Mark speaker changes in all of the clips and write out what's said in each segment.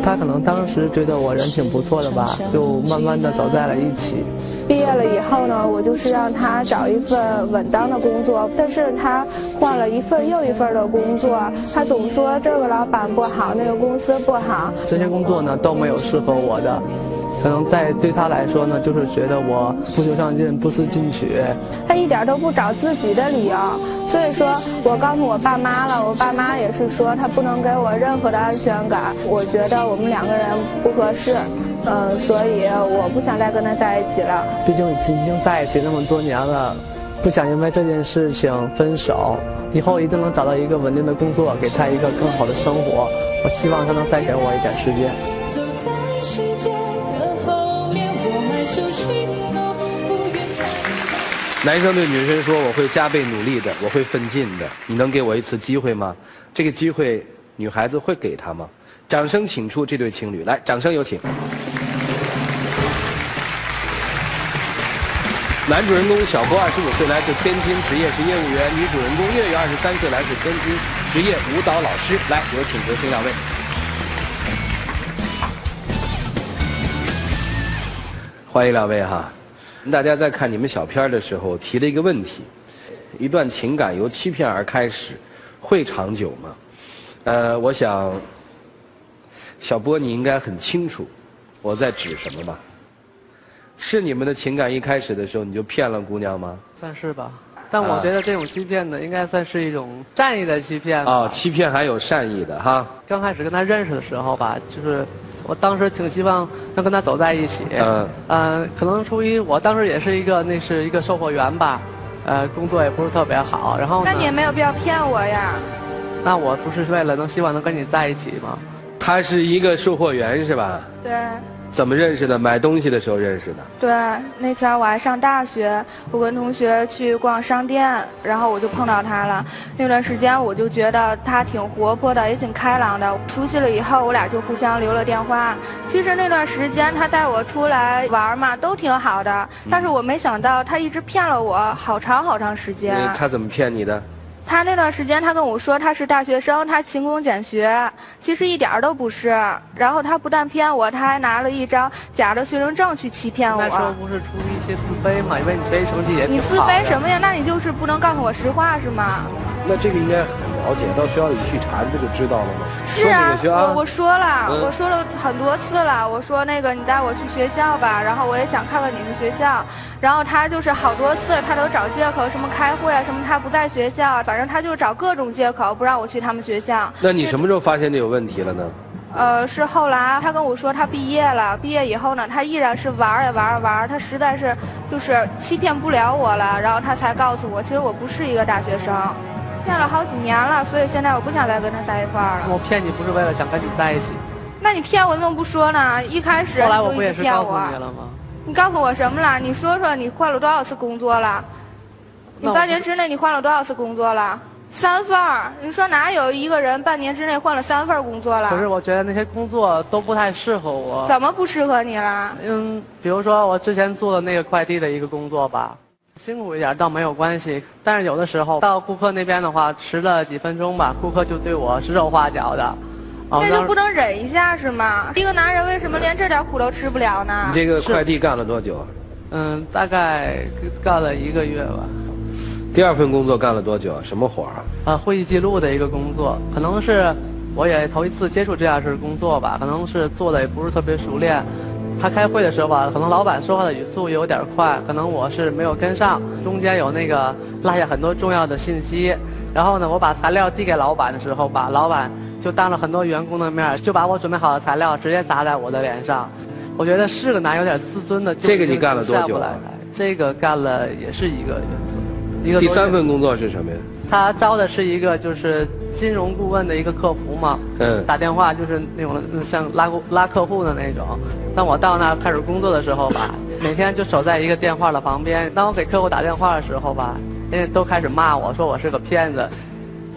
Speaker 1: 他可能当时觉得我人挺不错的吧，就慢慢的走在了一起。
Speaker 2: 毕业了以后呢，我就是让他找一份稳当的工作，但是他换了一份又一份的工作，他总说这个老板不好，那个公司不好。
Speaker 1: 这些工作呢都没有适合我的，可能对他来说呢，就是觉得我不求上进，不思进取。
Speaker 2: 他一点都不找自己的理由，所以说我告诉我爸妈了，我爸妈也是说他不能给我任何的安全感。我觉得我们两个人不合适，所以我不想再跟他在一起了。
Speaker 1: 毕竟已经在一起那么多年了，不想因为这件事情分手。以后一定能找到一个稳定的工作，给他一个更好的生活。我希望他能再给我一点时间。
Speaker 3: 走在世界的后面，我迈首去路，不愿看。
Speaker 4: 男生对女生说：“我会加倍努力的，我会奋进的，你能给我一次机会吗？”这个机会，女孩子会给他吗？掌声请出这对情侣，来，掌声有请。男主人公小波25岁，来自天津，职业是业务员；女主人公月月23岁，来自天津，职业舞蹈老师。来，有请有请两位。欢迎两位哈！大家在看你们小片的时候提了一个问题：一段情感由欺骗而开始，会长久吗？我想，小波你应该很清楚我在指什么吧？是你们的情感一开始的时候你就骗了姑娘吗？
Speaker 1: 算是吧，但我觉得这种欺骗呢，应该算是一种善意的欺骗。
Speaker 4: 哦，欺骗还有善意的哈。
Speaker 1: 刚开始跟他认识的时候吧，就是我当时挺希望能跟他走在一起。可能出于我当时也是一个售货员吧，工作也不是特别好。然后呢，
Speaker 2: 那你也没有必要骗我呀。
Speaker 1: 那我不是为了希望能跟你在一起吗？
Speaker 4: 他是一个售货员是吧？
Speaker 2: 对。
Speaker 4: 怎么认识的？买东西的时候认识的。
Speaker 2: 对，那前我还上大学，我跟同学去逛商店，然后我就碰到他了。那段时间我就觉得他挺活泼的，也挺开朗的。熟悉了以后，我俩就互相留了电话。其实那段时间他带我出来玩嘛，都挺好的。但是我没想到他一直骗了我好长好长时间。
Speaker 4: 他怎么骗你的？
Speaker 2: 他那段时间，他跟我说他是大学生，他勤工俭学，其实一点都不是。然后他不但骗我，他还拿了一张假的学生证去欺骗我。
Speaker 1: 那时候不是出于一些自卑嘛，因为你学习成绩也挺好的。
Speaker 2: 你自卑什么呀？那你就是不能告诉我实话是吗？
Speaker 4: 那这个应该很了解，到学校里去查不就知道了吗？
Speaker 2: 是啊，我说了，我说了很多次了。我说那个你带我去学校吧，然后我也想看看你们学校。然后他就是好多次，他都找借口，什么开会啊，什么他不在学校，反正他就找各种借口不让我去他们学校。
Speaker 4: 那你什么时候发现这有问题了呢？
Speaker 2: 是后来他跟我说他毕业了，毕业以后呢，他依然是玩呀玩，他实在是就是欺骗不了我了，然后他才告诉我，其实我不是一个大学生。骗了好几年了，所以现在我不想再跟他在一块儿了。
Speaker 1: 我骗你不是为了想跟你在一起。
Speaker 2: 那你骗我怎么不说呢？一开始
Speaker 1: 后来我不也是告诉你了吗？
Speaker 2: 你告诉我什么了？你说说你换了多少次工作了？你半年之内你换了多少次工作了？3份儿。你说哪有一个人半年之内换了3份工作了？
Speaker 1: 可是我觉得那些工作都不太适合我。
Speaker 2: 怎么不适合你了？
Speaker 1: 比如说我之前做的那个快递的一个工作吧。辛苦一点倒没有关系，但是有的时候到顾客那边的话，迟了几分钟吧，顾客就对我指手画脚的。
Speaker 2: 那就不能忍一下是吗？一个男人为什么连这点苦都吃不了呢？
Speaker 4: 你这个快递干了多久？
Speaker 1: 大概干了1个月吧。
Speaker 4: 第2份工作干了多久？什么活儿？
Speaker 1: 会议记录的一个工作，可能是我也头一次接触这样式工作吧，可能是做的也不是特别熟练。他开会的时候吧，可能老板说话的语速有点快，可能我是没有跟上，中间有落下很多重要的信息。然后呢，我把材料递给老板的时候吧，老板就当着很多员工的面，就把我准备好的材料直接砸在我的脸上。我觉得是个男有点自尊的。
Speaker 4: 这个你干了多久啊？
Speaker 1: 这个干了也是1个月左右。
Speaker 4: 第3份工作是什么呀？
Speaker 1: 他招的是一个就是金融顾问的一个客服嘛，打电话就是那种像拉客户的那种。当我到那儿开始工作的时候吧，每天就守在一个电话的旁边。当我给客户打电话的时候吧，人家都开始骂我说我是个骗子。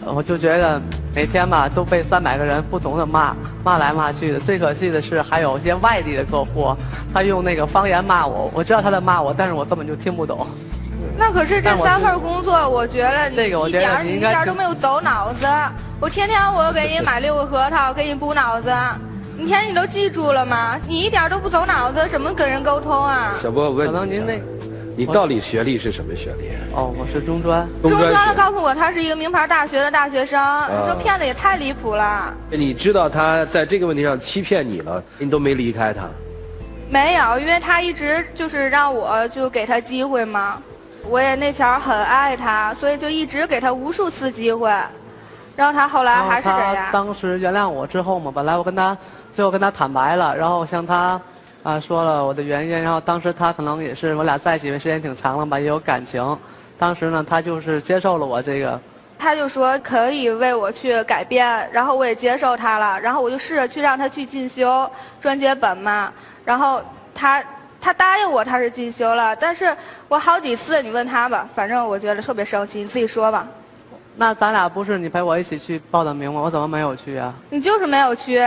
Speaker 1: 我就觉得每天吧都被300个人不同的骂来骂去的。最可惜的是还有一些外地的客户，他用那个方言骂我，我知道他在骂我，但是我根本就听不懂。
Speaker 2: 那可是这3份工作，我觉得
Speaker 1: 这个我觉得你应该
Speaker 2: 一点都没有走脑子。我天天我给你买6个核桃，给你补脑子。你天你都记住了吗？你一点都不走脑子，怎么跟人沟通啊？
Speaker 4: 小波，我问
Speaker 1: 可能
Speaker 4: 你一下，
Speaker 1: 您
Speaker 4: 你到底学历是什么学历？
Speaker 1: 哦，我是中专。
Speaker 2: 中专了，
Speaker 4: 学
Speaker 2: 告诉我他是一个名牌大学的大学生，你说骗的也太离谱了。
Speaker 4: 你知道他在这个问题上欺骗你了，你都没离开他。
Speaker 2: 没有，因为他一直就是让我就给他机会嘛，我也那前儿很爱他，所以就一直给他无数次机会，然后他后来还是这
Speaker 1: 他
Speaker 2: 样。
Speaker 1: 当时原谅我之后嘛，本来我最后跟他坦白了，然后向他说了我的原因，然后当时他可能也是我俩在一起的时间挺长了吧，也有感情，当时呢他就是接受了我这个。
Speaker 2: 他就说可以为我去改变，然后我也接受他了，然后我就试着去让他去进修专接本嘛，然后他答应我他是进修了，但是我好几次你问他吧，反正我觉得特别生气，你自己说吧。
Speaker 1: 那咱俩不是你陪我一起去报的名吗？我怎么没有去啊？
Speaker 2: 你就是没有去，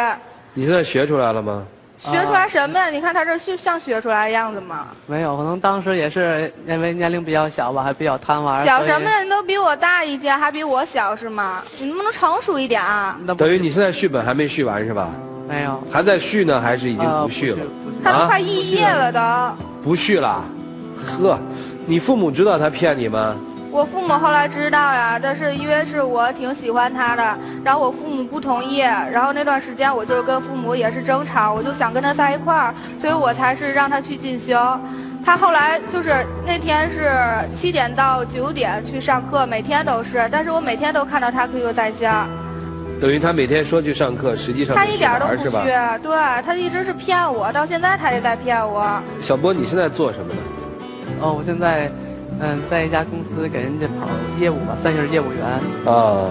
Speaker 4: 你现在学出来了吗？
Speaker 2: 学出来什么呀？你看他这像学出来的样子吗？
Speaker 1: 没有，可能当时也是因为年龄比较小吧，还比较贪玩。
Speaker 2: 小什么呀？你都比我大一届，还比我小是吗？你能不能成熟一点啊？
Speaker 4: 等于你现在续本还没续完是吧？
Speaker 1: 没有，
Speaker 4: 还在续呢，还是已经不续了？
Speaker 2: 他都快1页了都。
Speaker 4: 不续了？呵，你父母知道他骗你吗？
Speaker 2: 我父母后来知道呀，但是因为是我挺喜欢他的，然后我父母不同意，然后那段时间我就是跟父母也是争吵，我就想跟他在一块儿，所以我才是让他去进修。他后来就是那天是7点到9点去上课，每天都是，但是我每天都看到他 QQ 在线。
Speaker 4: 等于他每天说去上课，实际上
Speaker 2: 他一点都不去，
Speaker 4: 是吧？
Speaker 2: 对，他一直是骗我，到现在他也在骗我。
Speaker 4: 小波，你现在做什么呢？
Speaker 1: 哦，我现在在一家公司给人家跑业务吧，算是业务员。
Speaker 4: 啊。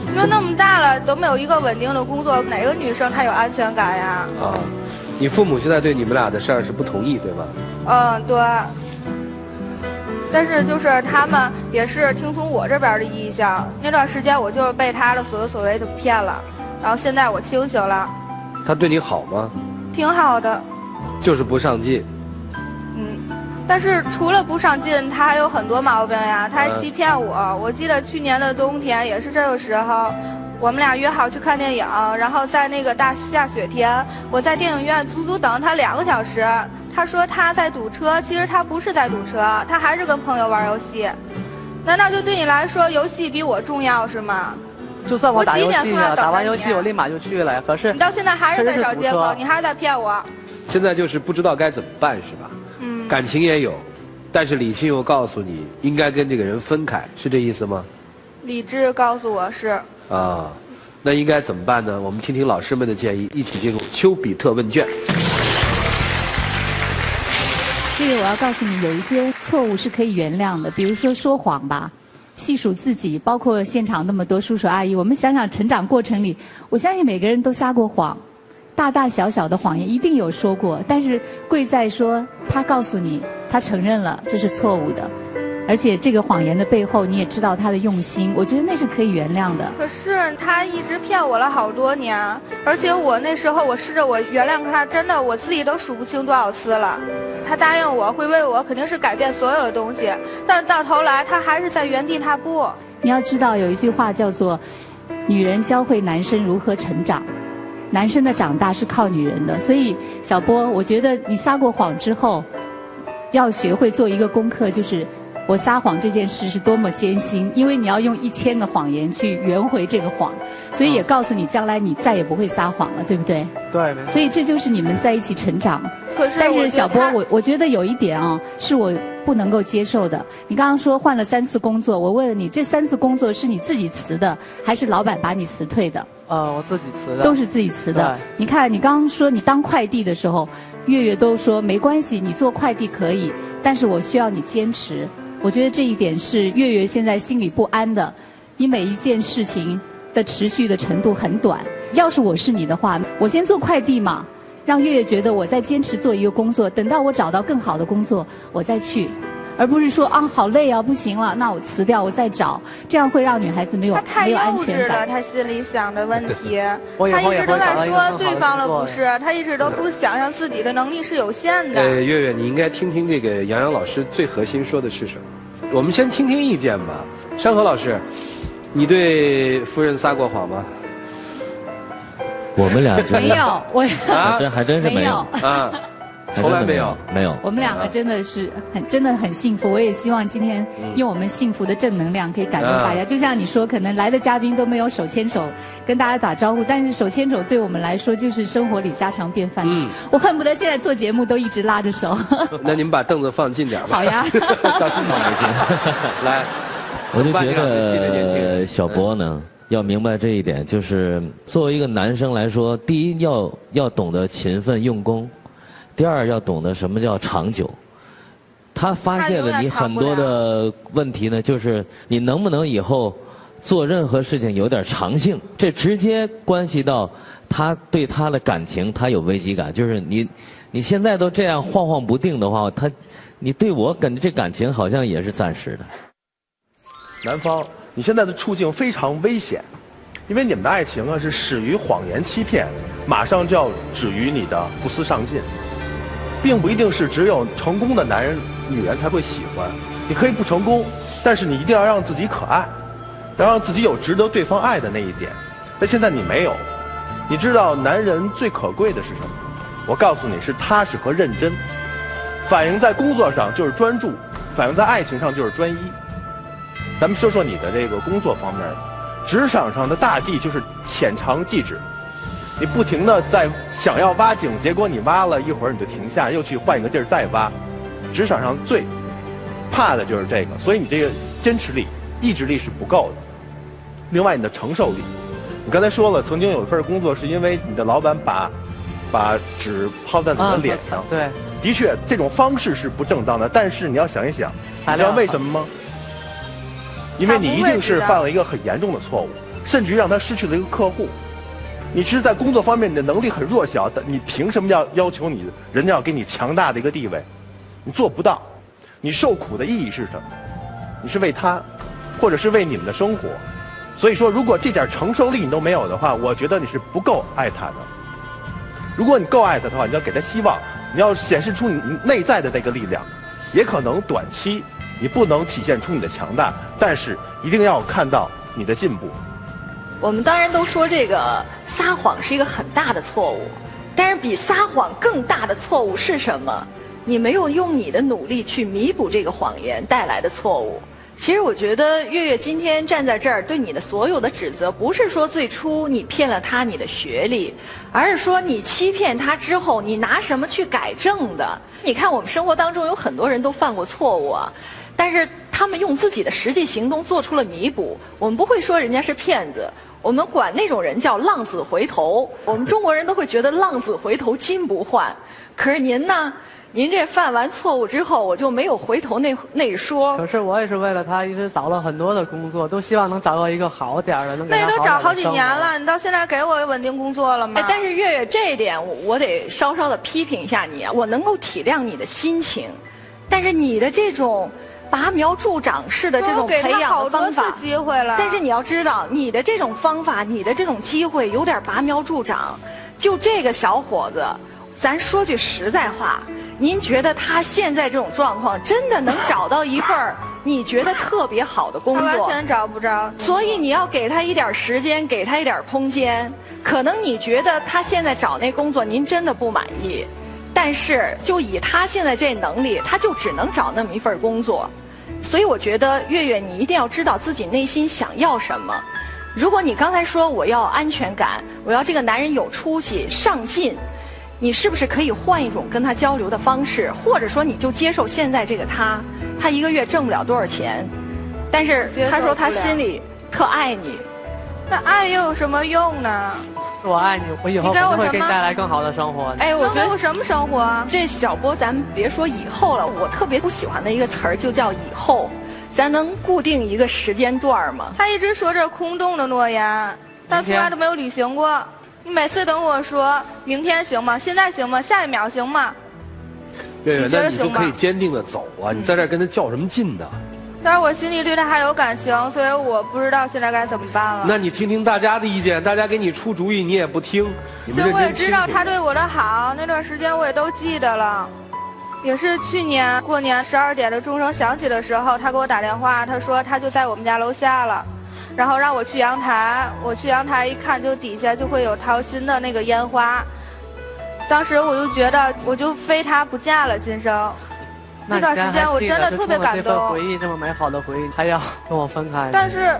Speaker 2: 你说那么大了都没有一个稳定的工作，哪个女生她有安全感呀？
Speaker 4: 啊，你父母现在对你们俩的事儿是不同意，对吧？
Speaker 2: 嗯，对。但是就是他们也是听从我这边的意向，那段时间我就是被他的所作所为就骗了，然后现在我清醒了。
Speaker 4: 他对你好吗？
Speaker 2: 挺好的。
Speaker 4: 就是不上进。
Speaker 2: 但是除了不上进，他还有很多毛病呀，他还欺骗我。我记得去年的冬天也是这个时候，我们俩约好去看电影，然后在那个大下雪天，我在电影院足足等他2个小时。他说他在堵车，其实他不是在堵车，他还是跟朋友玩游戏。难道就对你来说游戏比我重要是吗？
Speaker 1: 就算我打游戏呢，打完游戏
Speaker 2: 我
Speaker 1: 我立马就去了呀。可是
Speaker 2: 你到现在还是在找借口，你还是在骗我。
Speaker 4: 现在就是不知道该怎么办是吧？感情也有，但是理性又告诉你应该跟这个人分开，是这意思吗？
Speaker 2: 理智告诉我是。
Speaker 4: 啊，那应该怎么办呢？我们听听老师们的建议，一起进入丘比特问卷。
Speaker 5: 这个我要告诉你，有一些错误是可以原谅的，比如说说谎吧。细数自己，包括现场那么多叔叔阿姨，我们想想成长过程里，我相信每个人都撒过谎，大大小小的谎言一定有说过，但是贵在说他告诉你，他承认了这是错误的，而且这个谎言的背后你也知道他的用心，我觉得那是可以原谅的。
Speaker 2: 可是他一直骗我了好多年，而且我那时候我试着我原谅他，真的我自己都数不清多少次了。他答应我会为我肯定是改变所有的东西，但是到头来他还是在原地踏步。
Speaker 5: 你要知道有一句话叫做女人教会男生如何成长，男生的长大是靠女人的。所以小波，我觉得你撒过谎之后要学会做一个功课，就是我撒谎这件事是多么艰辛，因为你要用1000个谎言去圆回这个谎，所以也告诉你将来你再也不会撒谎了，对不对？
Speaker 1: 对，没错。
Speaker 5: 所以这就是你们在一起成长。
Speaker 2: 可是
Speaker 5: 但是小波，我觉得有一点啊，是我不能够接受的。你刚刚说换了3次工作，我问了你，这3次工作是你自己辞的，还是老板把你辞退的？
Speaker 1: 我自己辞的。
Speaker 5: 都是自己辞的。你看，你刚刚说你当快递的时候，月月都说没关系，你做快递可以，但是我需要你坚持。我觉得这一点是月月现在心里不安的。你每一件事情的持续的程度很短。要是我是你的话，我先做快递嘛，让月月觉得我在坚持做一个工作，等到我找到更好的工作，我再去，而不是说啊好累啊，不行了，那我辞掉，我再找，这样会让女孩子没有安全感。
Speaker 2: 他心里想的问题，他一直都在说对方了不是，他一直都不想象自己的能力是有限的。
Speaker 4: 月月，你应该听听这个杨洋老师最核心说的是什么。我们先听听意见吧。山河老师，你对夫人撒过谎吗？
Speaker 6: 我们俩真
Speaker 5: 没有，我
Speaker 6: 还真是没有
Speaker 4: 啊。从来没有，
Speaker 6: 没有。
Speaker 5: 我们两个真的是真的很幸福。我也希望今天用我们幸福的正能量可以感动大家。就像你说，可能来的嘉宾都没有手牵手跟大家打招呼，但是手牵手对我们来说就是生活里家常便饭。我恨不得现在做节目都一直拉着手。
Speaker 4: 那你们把凳子放近点吧。
Speaker 5: 好呀。
Speaker 4: 小心放没劲。来，
Speaker 6: 我就觉得小博呢要明白这一点，就是作为一个男生来说，第一要懂得勤奋用功。第二，要懂得什么叫长久。他发现了你很多的问题呢，就是你能不能以后做任何事情有点长性，这直接关系到他对他的感情，他有危机感。就是你现在都这样晃晃不定的话，你对我感觉这感情好像也是暂时的。
Speaker 7: 男方，你现在的处境非常危险，因为你们的爱情啊是始于谎言欺骗，马上就要止于你的不思上进。并不一定是只有成功的男人、女人才会喜欢。你可以不成功，但是你一定要让自己可爱，要让自己有值得对方爱的那一点。但现在你没有，你知道男人最可贵的是什么？我告诉你是踏实和认真。反映在工作上就是专注，反映在爱情上就是专一。咱们说说你的这个工作方面，职场上的大忌就是浅尝即止。你不停地在想要挖井，结果你挖了一会儿你就停下，又去换一个地儿再挖。职场上最怕的就是这个，所以你这个坚持力、意志力是不够的。另外，你的承受力，你刚才说了，曾经有一份工作是因为你的老板把纸抛在你的脸上。
Speaker 1: 对，
Speaker 7: 的确这种方式是不正当的，但是你要想一想，你知道为什么吗？因为你一定是犯了一个很严重的错误，甚至于让他失去了一个客户。你是在工作方面你的能力很弱小，你凭什么要求人家要给你强大的一个地位？你做不到。你受苦的意义是什么？你是为他，或者是为你们的生活。所以说，如果这点承受力你都没有的话，我觉得你是不够爱他的。如果你够爱他的话，你要给他希望，你要显示出你内在的那个力量。也可能短期你不能体现出你的强大，但是一定要看到你的进步。
Speaker 8: 我们当然都说这个撒谎是一个很大的错误，但是比撒谎更大的错误是什么？你没有用你的努力去弥补这个谎言带来的错误。其实我觉得月月今天站在这儿对你的所有的指责，不是说最初你骗了他你的学历，而是说你欺骗他之后，你拿什么去改正的？你看我们生活当中有很多人都犯过错误啊，但是他们用自己的实际行动做出了弥补。我们不会说人家是骗子，我们管那种人叫浪子回头。我们中国人都会觉得浪子回头金不换，可是您呢？您这犯完错误之后，我就没有回头那一说。
Speaker 1: 可是我也是为了他，一直找了很多的工作，都希望能找到一个好点的，能给他
Speaker 2: 那都找好几年
Speaker 1: 了，
Speaker 2: 你到现在给我稳定工作了吗？
Speaker 8: 但是月月这一点，我得稍稍的批评一下你啊。我能够体谅你的心情，但是你的这种拔苗助长式的这种培养的方法，
Speaker 2: 机会了。
Speaker 8: 但是你要知道，你的这种方法，你的这种机会，有点拔苗助长。就这个小伙子，咱说句实在话。您觉得他现在这种状况，真的能找到一份你觉得特别好的工作？
Speaker 2: 他完全找不着。
Speaker 8: 所以你要给他一点时间，给他一点空间。可能你觉得他现在找那工作，您真的不满意，但是就以他现在这能力，他就只能找那么一份工作。所以我觉得月月，你一定要知道自己内心想要什么。如果你刚才说我要安全感，我要这个男人有出息、上进。你是不是可以换一种跟他交流的方式，或者说你就接受现在这个他一个月挣不了多少钱，但是他说他心里特爱你，
Speaker 2: 那爱又有什么用呢？
Speaker 1: 我爱你，我以后肯定会给你带来更好的生活。
Speaker 8: 哎，我觉得
Speaker 2: 我什么生活啊？
Speaker 8: 这小波，咱们别说以后了，我特别不喜欢的一个词儿就叫以后，咱能固定一个时间段吗？
Speaker 2: 他一直说这空洞的诺言，但从来都没有履行过。你每次等我说明天行吗？现在行吗？下一秒行吗？
Speaker 4: 月月，那你就可以坚定的走啊！你在这儿跟他较什么劲呢？
Speaker 2: 但是我心里对他还有感情，所以我不知道现在该怎么办了。
Speaker 4: 那你听听大家的意见，大家给你出主意，你也不听。
Speaker 2: 其实我也知道他对我的好，那段时间我也都记得了。也是去年过年12点的钟声响起的时候，他给我打电话，他说他就在我们家楼下了。然后让我去阳台，我去阳台一看，就底下就会有掏心的那个烟花。当时我就觉得，我就非他不嫁了，今生。那段时间我真的特别感动。
Speaker 1: 这份回忆这么美好的回忆，还要跟我分开。
Speaker 2: 但是，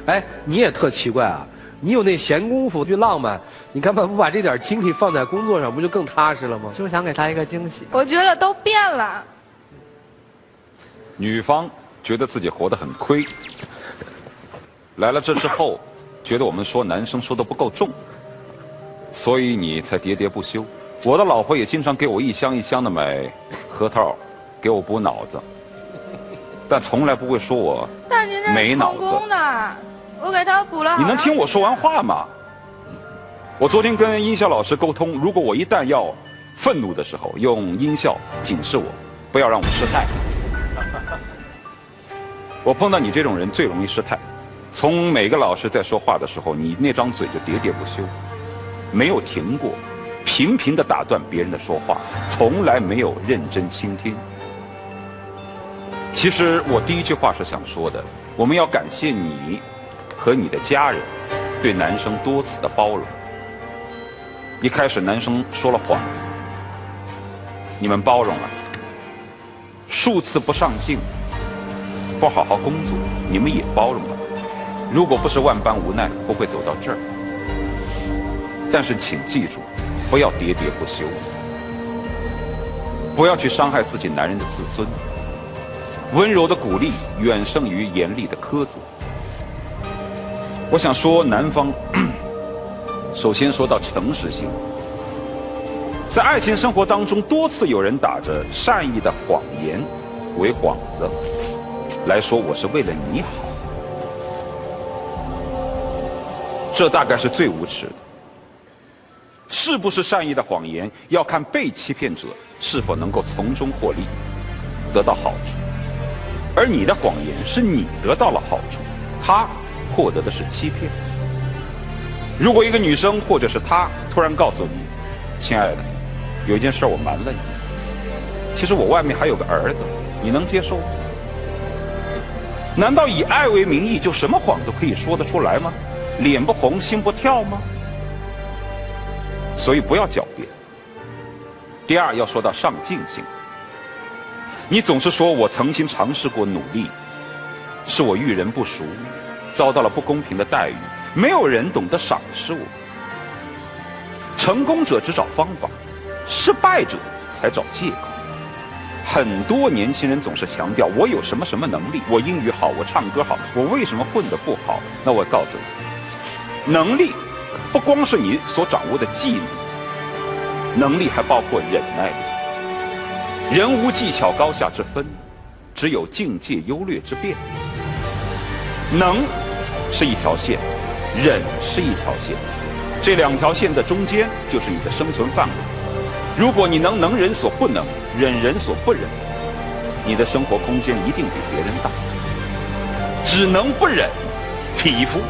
Speaker 4: 哎，你也特奇怪啊！你有那闲工夫去浪漫，你干嘛不把这点精力放在工作上，不就更踏实了吗？
Speaker 1: 就是想给他一个惊喜。
Speaker 2: 我觉得都变了。
Speaker 9: 女方觉得自己活得很亏，来了这之后，觉得我们说男生说的不够重，所以你才喋喋不休。我的老婆也经常给我一箱一箱的买核桃，给我补脑子，但从来不会说我没脑子。
Speaker 2: 但是您这是成功的，我给他补了。
Speaker 9: 你能听我说完话吗？我昨天跟音效老师沟通，如果我一旦要愤怒的时候，用音效警示我，不要让我失态。我碰到你这种人最容易失态。从每个老师在说话的时候，你那张嘴就喋喋不休，没有停过，频频地打断别人的说话，从来没有认真倾听。其实我第一句话是想说的，我们要感谢你和你的家人对男生多次的包容。一开始男生说了谎，你们包容了；数次不上进，不好好工作，你们也包容了。如果不是万般无奈，不会走到这儿。但是请记住，不要喋喋不休，不要去伤害自己男人的自尊。温柔的鼓励远胜于严厉的苛责。我想说，男方首先说到诚实性，在爱情生活当中，多次有人打着善意的谎言为幌子来说我是为了你好，这大概是最无耻的。是不是善意的谎言，要看被欺骗者是否能够从中获利，得到好处。而你的谎言是你得到了好处，他获得的是欺骗。如果一个女生或者是他突然告诉你，亲爱的，有一件事我瞒了你，其实我外面还有个儿子，你能接受吗？难道以爱为名义就什么谎都可以说得出来吗？脸不红心不跳吗？所以不要狡辩。第二，要说到上进性。你总是说我曾经尝试过努力，是我遇人不淑，遭到了不公平的待遇，没有人懂得赏识我。成功者只找方法，失败者才找借口。很多年轻人总是强调我有什么什么能力，我英语好，我唱歌好，我为什么混得不好？那我告诉你，能力不光是你所掌握的技能，能力还包括忍耐力。人无技巧高下之分，只有境界优劣之辨。能是一条线，忍是一条线，这两条线的中间就是你的生存范围。如果你能人所不能，忍人所不忍，你的生活空间一定比别人大。只能不忍，匹夫，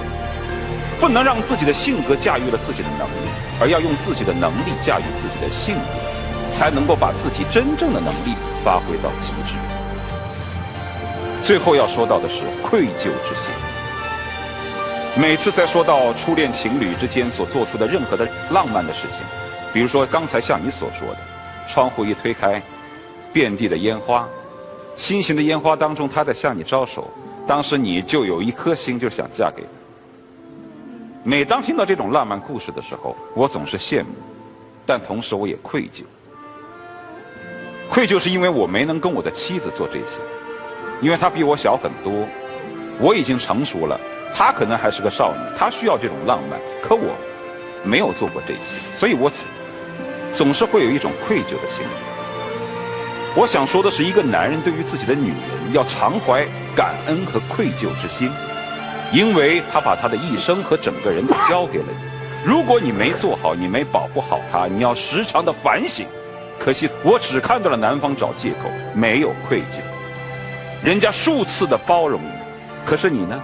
Speaker 9: 不能让自己的性格驾驭了自己的能力，而要用自己的能力驾驭自己的性格，才能够把自己真正的能力发挥到极致。最后要说到的是愧疚之心。每次在说到初恋情侣之间所做出的任何的浪漫的事情，比如说刚才像你所说的，窗户一推开，遍地的烟花，心形的烟花当中他在向你招手，当时你就有一颗心就想嫁给他。每当听到这种浪漫故事的时候，我总是羡慕，但同时我也愧疚。愧疚是因为我没能跟我的妻子做这些，因为她比我小很多，我已经成熟了，她可能还是个少女，她需要这种浪漫，可我没有做过这些，所以我总是会有一种愧疚的心理。我想说的是，一个男人对于自己的女人要常怀感恩和愧疚之心，因为他把他的一生和整个人都交给了你。如果你没做好，你没保护好他，你要时常的反省。可惜我只看到了男方找借口，没有愧疚。人家数次的包容你，可是你呢，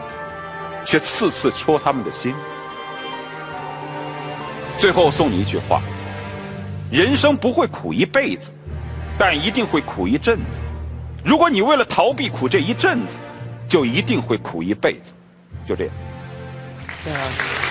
Speaker 9: 却次次戳他们的心。最后送你一句话：人生不会苦一辈子，但一定会苦一阵子。如果你为了逃避苦这一阵子，就一定会苦一辈子。就这样。
Speaker 1: 对啊。